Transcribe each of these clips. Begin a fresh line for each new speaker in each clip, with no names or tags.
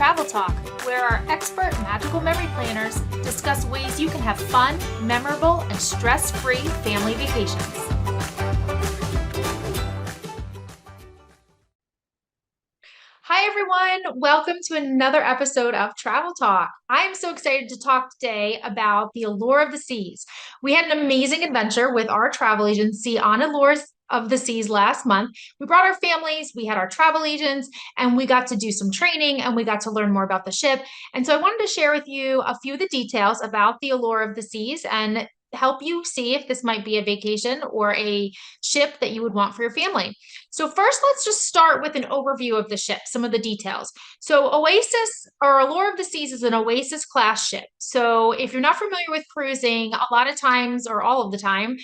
Travel Talk, where our expert magical memory planners discuss ways you can have fun, memorable, and stress-free family vacations. Hi, everyone. Welcome to another episode of Travel Talk. I am so excited to talk today about the Allure of the Seas. We had an amazing adventure with our travel agency on Allure of the Seas last month. We brought our families, we had our travel agents, and we got to do some training and we got to learn more about the ship. And so I wanted to share with you a few of the details about the Allure of the Seas and help you see if this might be a vacation or a ship that you would want for your family. So first, let's just start with an overview of the ship, some of the details. So Oasis, or Allure of the Seas, is an Oasis class ship. So if you're not familiar with cruising, a lot of times, or all of the time,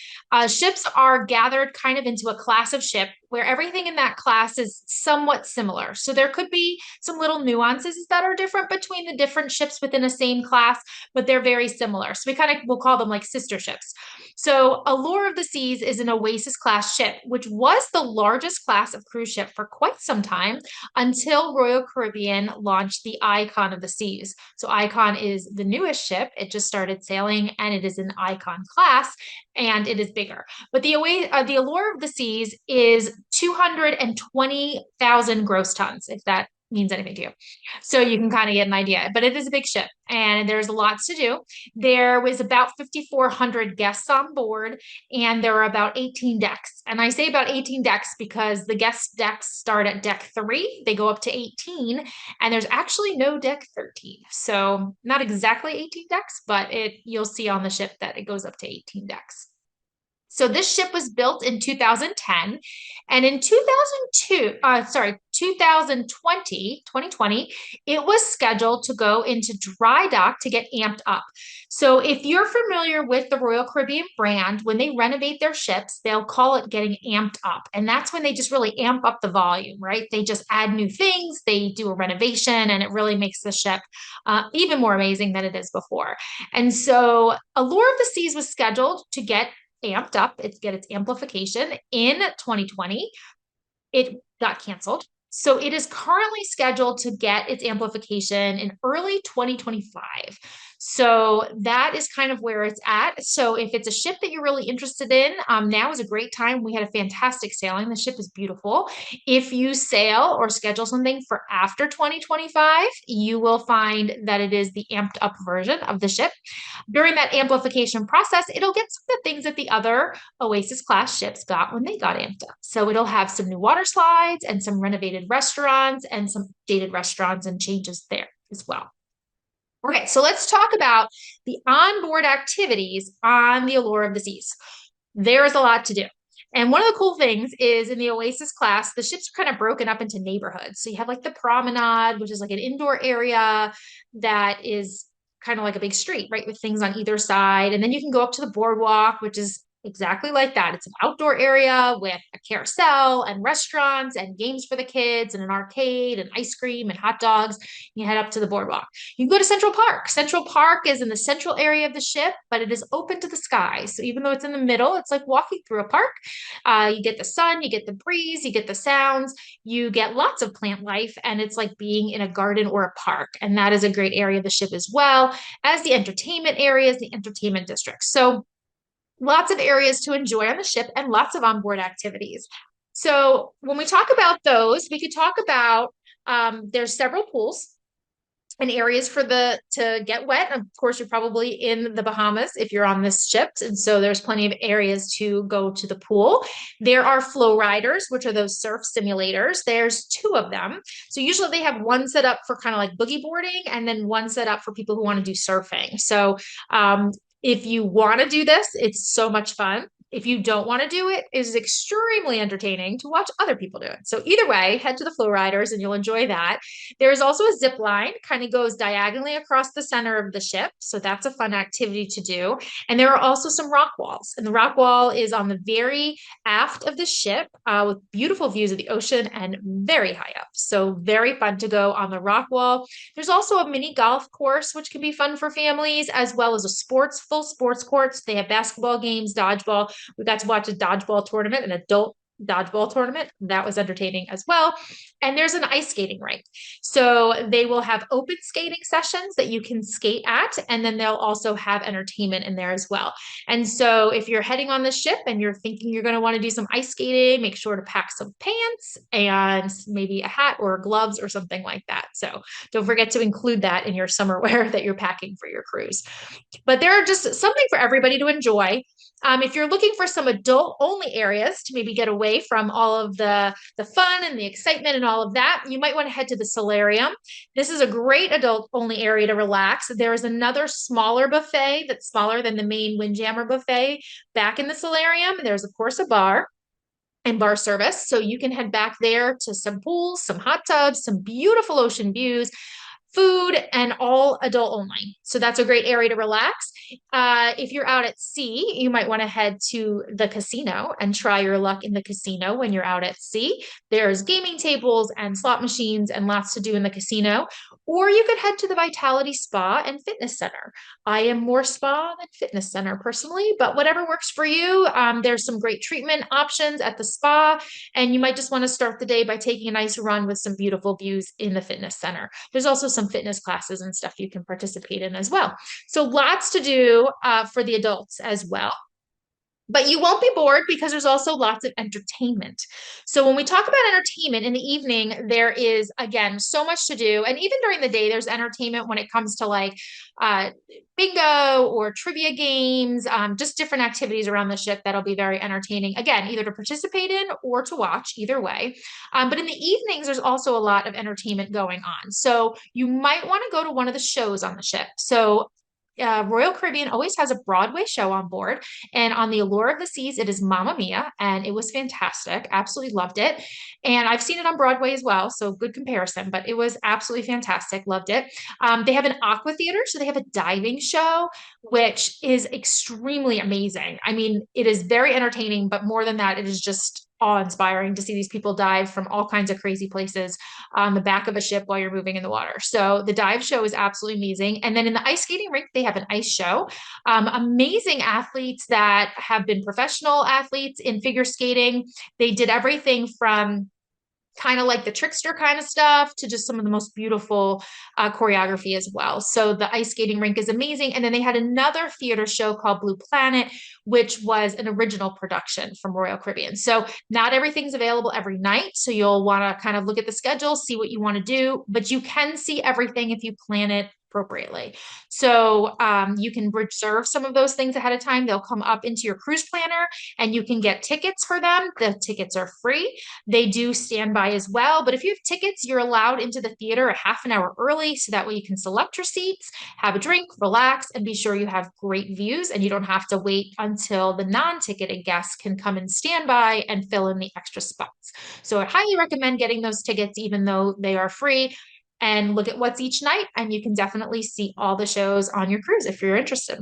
ships are gathered kind of into a class of ship where everything in that class is somewhat similar. So there could be some little nuances that are different between the different ships within a same class, but they're very similar. So we'll call them like sister ships. So Allure of the Seas is an Oasis class ship, which was the largest class of cruise ship for quite some time until Royal Caribbean launched the Icon of the Seas. So Icon is the newest ship. It just started sailing and it is an Icon class and it is bigger. But the Allure of the Seas is 220,000 gross tons, if that means anything to you. So you can kind of get an idea, but it is a big ship and there's lots to do. There was about 5,400 guests on board and there were about 18 decks. And I say about 18 decks because the guest decks start at deck 3, they go up to 18, and there's actually no deck 13. So not exactly 18 decks, but you'll see on the ship that it goes up to 18 decks. So this ship was built in 2010, and in 2020, it was scheduled to go into dry dock to get amped up. So if you're familiar with the Royal Caribbean brand, when they renovate their ships, they'll call it getting amped up. And that's when they just really amp up the volume, right? They just add new things, they do a renovation, and it really makes the ship even more amazing than it is before. And so Allure of the Seas was scheduled to get amped up, get its amplification in 2020. It got canceled. So it is currently scheduled to get its amplification in early 2025. So that is kind of where it's at. So if it's a ship that you're really interested in, now is a great time. We had a fantastic sailing. The ship is beautiful. If you sail or schedule something for after 2025, you will find that it is the amped up version of the ship. During that amplification process, it'll get some of the things that the other Oasis class ships got when they got amped up. So it'll have some new water slides and some renovated restaurants and some updated restaurants and changes there as well. Okay, so let's talk about the onboard activities on the Allure of the Seas. There is a lot to do. And one of the cool things is in the Oasis class, the ships are kind of broken up into neighborhoods. So you have like the promenade, which is like an indoor area that is kind of like a big street, right, with things on either side. And then you can go up to the boardwalk, which is exactly like that. It's an outdoor area with a carousel and restaurants and games for the kids and an arcade and ice cream and hot dogs. You head up to the boardwalk. You can go to Central Park. Central Park is in the central area of the ship, but it is open to the sky. So even though it's in the middle, it's like walking through a park. You get the sun, you get the breeze, you get the sounds, you get lots of plant life, and it's like being in a garden or a park. And that is a great area of the ship as well as the entertainment areas, the entertainment districts. So lots of areas to enjoy on the ship and lots of onboard activities. So when we talk about those, we could talk about there's several pools and areas to get wet. Of course, you're probably in the Bahamas if you're on this ship. And so there's plenty of areas to go to the pool. There are flow riders, which are those surf simulators. There's 2 of them. So usually they have one set up for kind of like boogie boarding and then one set up for people who want to do surfing. So if you want to do this, it's so much fun. If you don't want to do it, it is extremely entertaining to watch other people do it. So either way, head to the flow riders and you'll enjoy that. There's also a zip line, kind of goes diagonally across the center of the ship. So that's a fun activity to do. And there are also some rock walls. And the rock wall is on the very aft of the ship with beautiful views of the ocean and very high up. So very fun to go on the rock wall. There's also a mini golf course, which can be fun for families, as well as full sports courts. They have basketball games, dodgeball. We got to watch a dodgeball tournament, an adult dodgeball tournament. That was entertaining as well. And there's an ice skating rink. So they will have open skating sessions that you can skate at, and then they'll also have entertainment in there as well. And so if you're heading on the ship and you're thinking you're going to want to do some ice skating, make sure to pack some pants and maybe a hat or gloves or something like that. So don't forget to include that in your summer wear that you're packing for your cruise. But there are just something for everybody to enjoy. If you're looking for some adult only areas to maybe get away from all of the fun and the excitement and all of that, you might want to head to the solarium. This is a great adult only area to relax. There is another smaller buffet that's smaller than the main Windjammer buffet back in the solarium. There's, of course, a bar and bar service. So you can head back there to some pools, some hot tubs, some beautiful ocean views, food, and all adult only. So that's a great area to relax. If you're out at sea, you might want to head to the casino and try your luck in the casino when you're out at sea. There's gaming tables and slot machines and lots to do in the casino. Or you could head to the Vitality Spa and Fitness Center. I am more spa than fitness center personally, but whatever works for you. There's some great treatment options at the spa, and you might just want to start the day by taking a nice run with some beautiful views in the fitness center. There's also some fitness classes and stuff you can participate in as well. So lots to do for the adults as well. But you won't be bored because there's also lots of entertainment. So when we talk about entertainment in the evening, there is, again, so much to do. And even during the day, there's entertainment when it comes to like bingo or trivia games, just different activities around the ship that'll be very entertaining. Again, either to participate in or to watch, either way. But in the evenings, there's also a lot of entertainment going on. So you might want to go to one of the shows on the ship. So Royal Caribbean always has a Broadway show on board, and on the Allure of the Seas, it is Mamma Mia, and it was fantastic. Absolutely loved it. And I've seen it on Broadway as well, so good comparison, but it was absolutely fantastic. Loved it. They have an aqua theater, so they have a diving show, which is extremely amazing. I mean, it is very entertaining, but more than that, it is just awe-inspiring to see these people dive from all kinds of crazy places on the back of a ship while you're moving in the water. So the dive show is absolutely amazing. And then in the ice skating rink, they have an ice show. Amazing athletes that have been professional athletes in figure skating. They did everything from kind of like the trickster kind of stuff to just some of the most beautiful choreography as well. So the ice skating rink is amazing. And then they had another theater show called Blue Planet, which was an original production from Royal Caribbean. So not everything's available every night. So you'll want to kind of look at the schedule, see what you want to do, but you can see everything if you plan it appropriately. So you can reserve some of those things ahead of time. They'll come up into your cruise planner and you can get tickets for them. The tickets are free. They do stand by as well. But if you have tickets, you're allowed into the theater a half an hour early. So that way you can select your seats, have a drink, relax, and be sure you have great views and you don't have to wait until the non-ticketed guests can come and stand by and fill in the extra spots. So I highly recommend getting those tickets, even though they are free, and look at what's each night, and you can definitely see all the shows on your cruise if you're interested.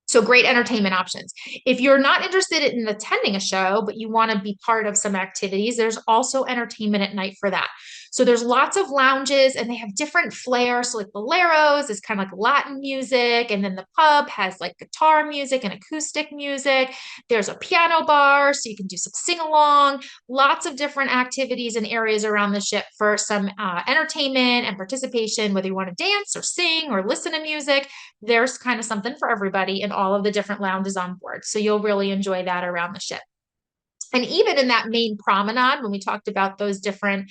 So great entertainment options. If you're not interested in attending a show, but you want to be part of some activities, there's also entertainment at night for that. So there's lots of lounges and they have different flair. So like Boleros is kind of like Latin music. And then the pub has like guitar music and acoustic music. There's a piano bar, so you can do some sing-along, lots of different activities and areas around the ship for some entertainment and participation, whether you want to dance or sing or listen to music. There's kind of something for everybody in all of the different lounges on board. So you'll really enjoy that around the ship. And even in that main promenade, when we talked about those different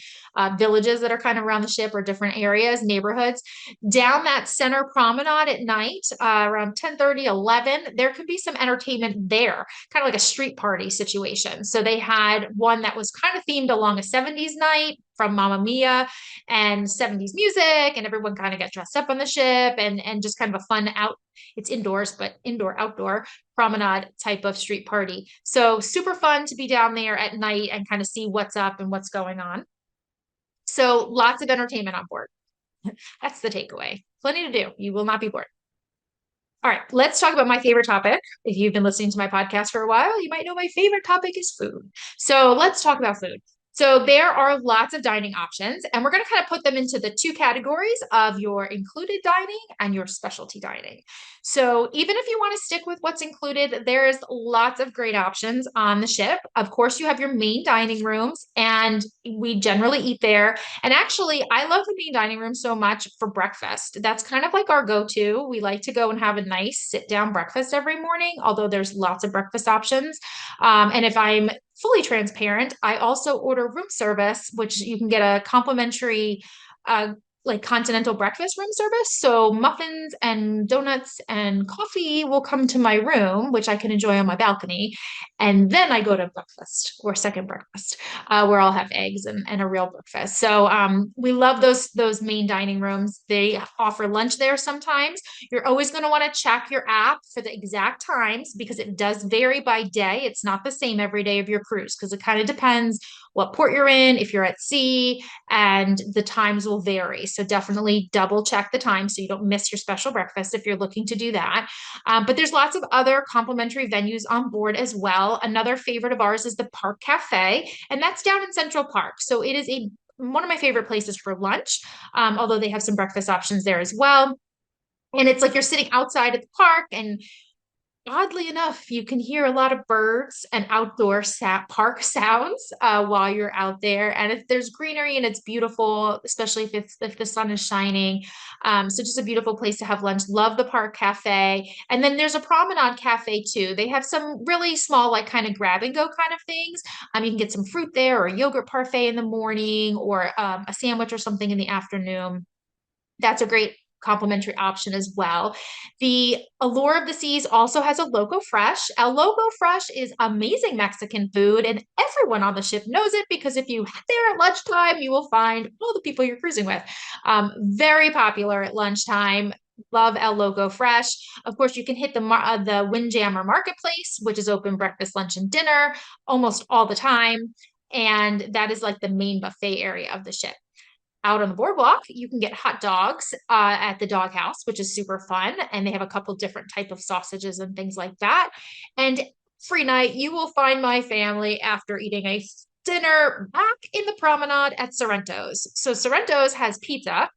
villages that are kind of around the ship or different areas, neighborhoods, down that center promenade at night, around 10:30, 11, there could be some entertainment there, kind of like a street party situation. So they had one that was kind of themed along a 70s night from Mamma Mia and 70s music, and everyone kind of got dressed up on the ship and just kind of a fun out, it's indoors, but indoor, outdoor promenade type of street party. So super fun to be down there at night and kind of see what's up and what's going on. So lots of entertainment on board. That's the takeaway. Plenty to do. You will not be bored. All right, let's talk about my favorite topic. If you've been listening to my podcast for a while, you might know my favorite topic is food. So let's talk about food. So there are lots of dining options, and we're going to kind of put them into the two categories of your included dining and your specialty dining. So even if you want to stick with what's included, there's lots of great options on the ship. Of course, you have your main dining rooms, and we generally eat there. And actually, I love the main dining room so much for breakfast. That's kind of like our go-to. We like to go and have a nice sit-down breakfast every morning, although there's lots of breakfast options. And if I'm fully transparent, I also order room service, which you can get a complimentary uh, like continental breakfast room service. So muffins and donuts and coffee will come to my room, which I can enjoy on my balcony. And then I go to breakfast or second breakfast, where I'll have eggs and a real breakfast. So we love those main dining rooms. They offer lunch there sometimes. You're always going to want to check your app for the exact times because it does vary by day. It's not the same every day of your cruise because it kind of depends what port you're in, if you're at sea, and the times will vary. So definitely double check the time so you don't miss your special breakfast if you're looking to do that. But there's lots of other complimentary venues on board as well. Another favorite of ours is the Park Cafe, and that's down in Central Park. So it is one of my favorite places for lunch, although they have some breakfast options there as well. And it's like you're sitting outside at the park, and oddly enough, you can hear a lot of birds and outdoor park sounds while you're out there. And if there's greenery and it's beautiful, especially if the sun is shining. So just a beautiful place to have lunch. Love the Park Cafe. And then there's a Promenade Cafe too. They have some really small, like kind of grab and go kind of things. You can get some fruit there or a yogurt parfait in the morning or a sandwich or something in the afternoon. That's a great complimentary option as well. The Allure of the Seas also has a Loco Fresh. El Loco Fresh is amazing Mexican food, and everyone on the ship knows it because if you head there at lunchtime, you will find all the people you're cruising with. Very popular at lunchtime. Love El Loco Fresh. Of course, you can hit the Windjammer Marketplace, which is open breakfast, lunch, and dinner almost all the time. And that is like the main buffet area of the ship. Out on the boardwalk, you can get hot dogs at the doghouse, which is super fun. And they have a couple different type of sausages and things like that. And free night, you will find my family after eating a dinner back in the promenade at Sorrento's. So Sorrento's has pizza,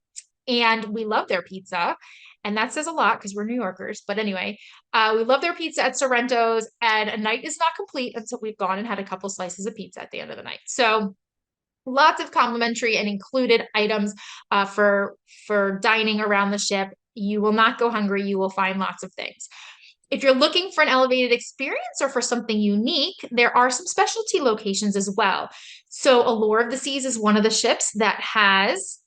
and we love their pizza. And that says a lot because we're New Yorkers. But anyway, we love their pizza at Sorrento's, and a night is not complete until we've gone and had a couple slices of pizza at the end of the night. So lots of complimentary and included items for dining around the ship. You will not go hungry. You will find lots of things. If you're looking for an elevated experience or for something unique, there are some specialty locations as well. So Allure of the Seas is one of the ships that has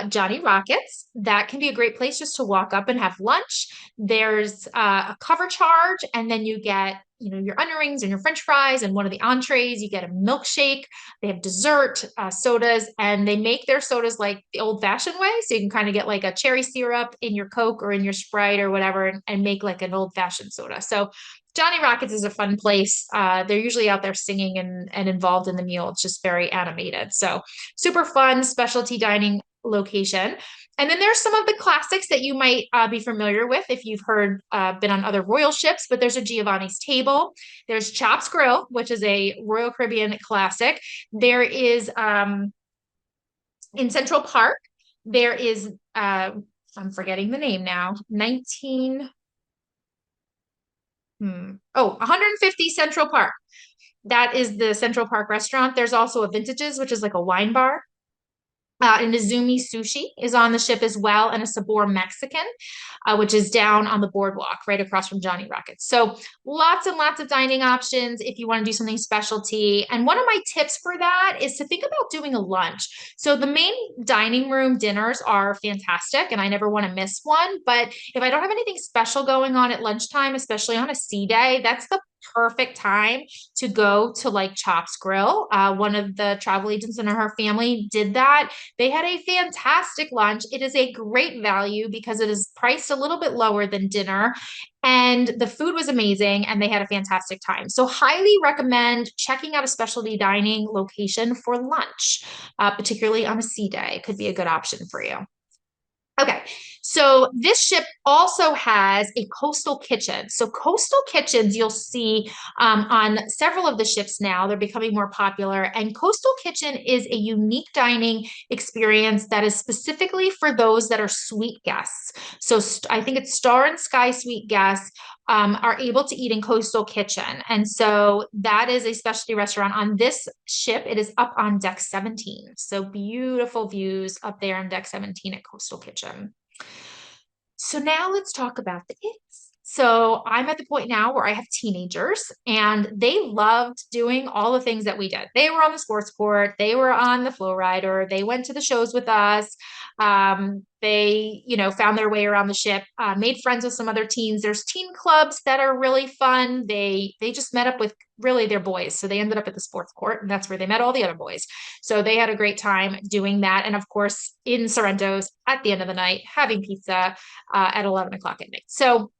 Johnny Rockets. That can be a great place just to walk up and have lunch. There's a cover charge, and then you get your onion rings and your French fries and one of the entrees. You get a milkshake. They have dessert, sodas, and they make their sodas like the old-fashioned way. So you can kind of get like a cherry syrup in your Coke or in your Sprite or whatever, and make like an old-fashioned soda. So Johnny Rockets is a fun place. They're usually out there singing and involved in the meal. It's just very animated. So super fun specialty dining location. And then there's some of the classics that you might be familiar with if you've been on other royal ships, but there's a Giovanni's Table. There's Chops Grill, which is a Royal Caribbean classic. There is, in Central Park, there is, I'm forgetting the name now, 150 Central Park. That is the Central Park restaurant. There's also a Vintages, which is like a wine bar. And Izumi Sushi is on the ship as well, and a Sabor Mexican, which is down on the boardwalk right across from Johnny Rockets. So lots and lots of dining options if you want to do something specialty. And one of my tips for that is to think about doing a lunch. So the main dining room dinners are fantastic, and I never want to miss one. But if I don't have anything special going on at lunchtime, especially on a sea day, that's the perfect time to go to like Chops Grill. One of the travel agents in her family did that. They had a fantastic lunch. It is a great value because it is priced a little bit lower than dinner. And the food was amazing, and they had a fantastic time. So highly recommend checking out a specialty dining location for lunch, particularly on a sea day. It could be a good option for you. Okay, so this ship also has a coastal kitchen. So coastal kitchens you'll see on several of the ships now. They're becoming more popular. And coastal kitchen is a unique dining experience that is specifically for those that are suite guests. So I think it's Star and Sky suite guests are able to eat in coastal kitchen. And so that is a specialty restaurant on this ship. It is up on deck 17. So beautiful views up there on deck 17 at Coastal Kitchen. So now let's talk about the kids. So I'm at the point now where I have teenagers and they loved doing all the things that we did. They were on the sports court, they were on the flow rider, they went to the shows with us. They, found their way around the ship, made friends with some other teens. There's teen clubs that are really fun. They just met up with really their boys. So they ended up at the sports court and that's where they met all the other boys. So they had a great time doing that. And of course, in Sorrento's at the end of the night, having pizza at 11 o'clock at night. So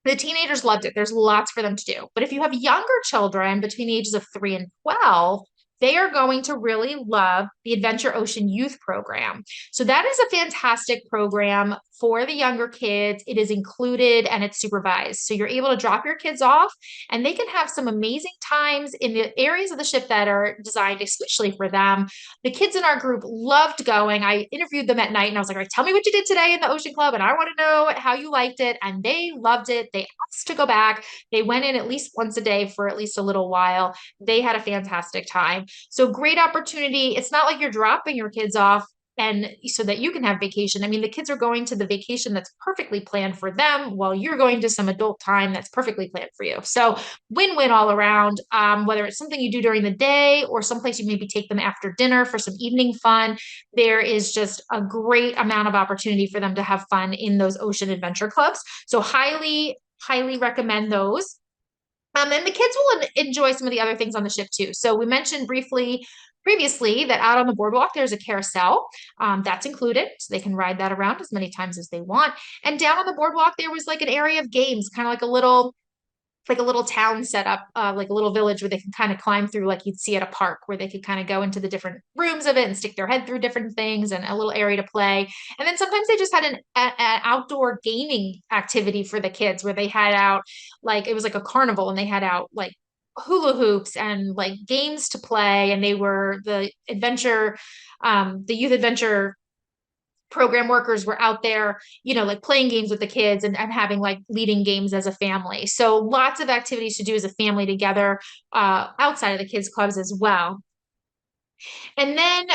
the teenagers loved it. There's lots for them to do. But if you have younger children between the ages of 3 and 12, they are going to really love the Adventure Ocean Youth Program. So that is a fantastic program for the younger kids. It is included and it's supervised. So you're able to drop your kids off and they can have some amazing times in the areas of the ship that are designed especially for them. The kids in our group loved going. I interviewed them at night and I was like, all right, tell me what you did today in the Ocean Club. And I want to know how you liked it. And they loved it. They asked to go back. They went in at least once a day for at least a little while. They had a fantastic time. So great opportunity. It's not like you're dropping your kids off and so that you can have vacation. I mean, the kids are going to the vacation that's perfectly planned for them while you're going to some adult time that's perfectly planned for you. So win-win all around, whether it's something you do during the day or someplace you maybe take them after dinner for some evening fun. There is just a great amount of opportunity for them to have fun in those ocean adventure clubs. So highly, highly recommend those. And the kids will enjoy some of the other things on the ship too. So we mentioned briefly previously that out on the boardwalk, there's a carousel that's included. So they can ride that around as many times as they want. And down on the boardwalk, there was like an area of games, kind of like a little town set up, like a little village where they can kind of climb through, like you'd see at a park, where they could kind of go into the different rooms of it and stick their head through different things and a little area to play. And then sometimes they just had an outdoor gaming activity for the kids where they had out, like, it was like a carnival and they had out like hula hoops and like games to play. And they were the youth adventure program workers were out there, like playing games with the kids and having like leading games as a family. So lots of activities to do as a family together outside of the kids clubs as well. And then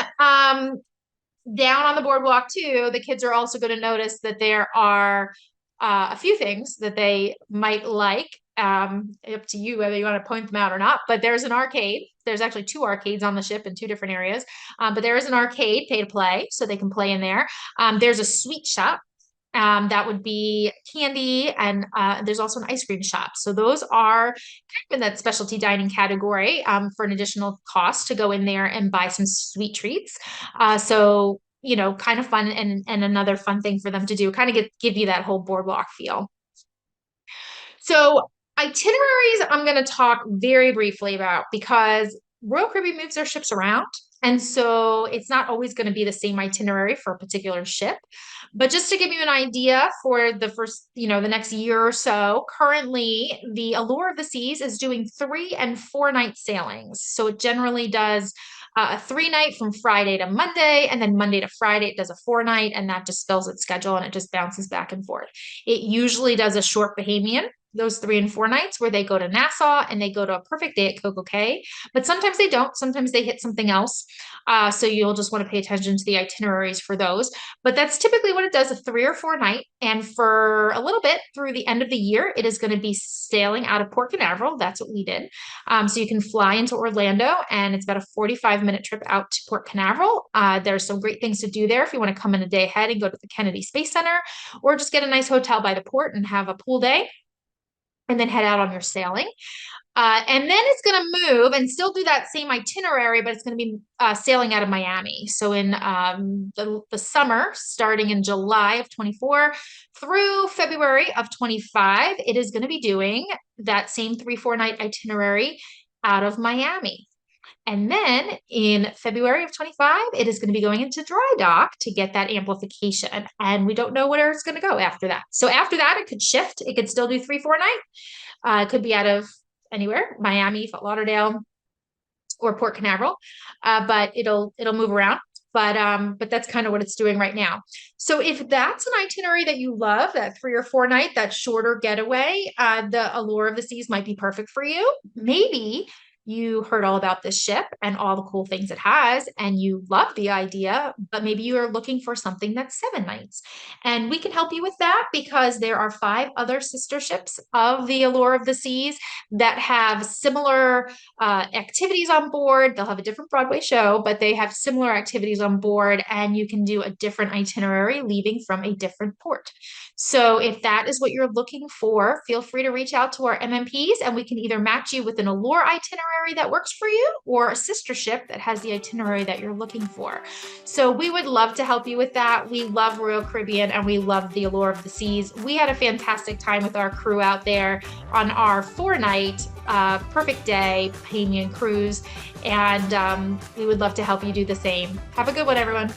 down on the boardwalk too, the kids are also going to notice that there are a few things that they might like. Up to you whether you want to point them out or not, but there's an arcade. There's actually 2 arcades on the ship in 2 different areas. But there is an arcade, pay to play, so they can play in there. There's a sweet shop. That would be candy, and there's also an ice cream shop. So those are kind of in that specialty dining category for an additional cost to go in there and buy some sweet treats. So kind of fun and another fun thing for them to do, kind of give you that whole boardwalk feel. So itineraries, I'm going to talk very briefly about because Royal Caribbean moves their ships around. And so it's not always going to be the same itinerary for a particular ship. But just to give you an idea for the first, the next year or so, currently the Allure of the Seas is doing 3 and 4 night sailings. So it generally does a 3 night from Friday to Monday, and then Monday to Friday, it does a 4 night, and that just fills its schedule and it just bounces back and forth. It usually does a short Bahamian, those 3 and 4 nights where they go to Nassau and they go to a perfect day at Coco Cay, but sometimes they don't. Sometimes they hit something else. So you'll just want to pay attention to the itineraries for those. But that's typically what it does, a 3 or 4 night. And for a little bit through the end of the year, it is going to be sailing out of Port Canaveral. That's what we did. So you can fly into Orlando and it's about a 45-minute trip out to Port Canaveral. There's some great things to do there if you want to come in a day ahead and go to the Kennedy Space Center, or just get a nice hotel by the port and have a pool day and then head out on your sailing. And then it's going to move and still do that same itinerary, but it's going to be sailing out of Miami. So in the summer, starting in July of 24 through February of 25, it is going to be doing that same 3-4 night itinerary out of Miami. And then in February of 25, it is going to be going into dry dock to get that amplification. And we don't know where it's going to go after that. So after that, it could shift. It could still do 3-4 night. It could be out of anywhere, Miami, Fort Lauderdale, or Port Canaveral, but it'll move around. But that's kind of what it's doing right now. So if that's an itinerary that you love, that 3 or 4 night, that shorter getaway, the Allure of the Seas might be perfect for you. Maybe you heard all about this ship and all the cool things it has, and you love the idea, but maybe you are looking for something that's 7 nights. And we can help you with that because there are 5 other sister ships of the Allure of the Seas that have similar activities on board. They'll have a different Broadway show, but they have similar activities on board, and you can do a different itinerary leaving from a different port. So if that is what you're looking for, feel free to reach out to our MMPs, and we can either match you with an Allure itinerary that works for you or a sister ship that has the itinerary that you're looking for. So we would love to help you with that. We love Royal Caribbean and we love the Allure of the Seas. We had a fantastic time with our crew out there on our 4-night perfect day Bahamian cruise, and we would love to help you do the same. Have a good one, everyone.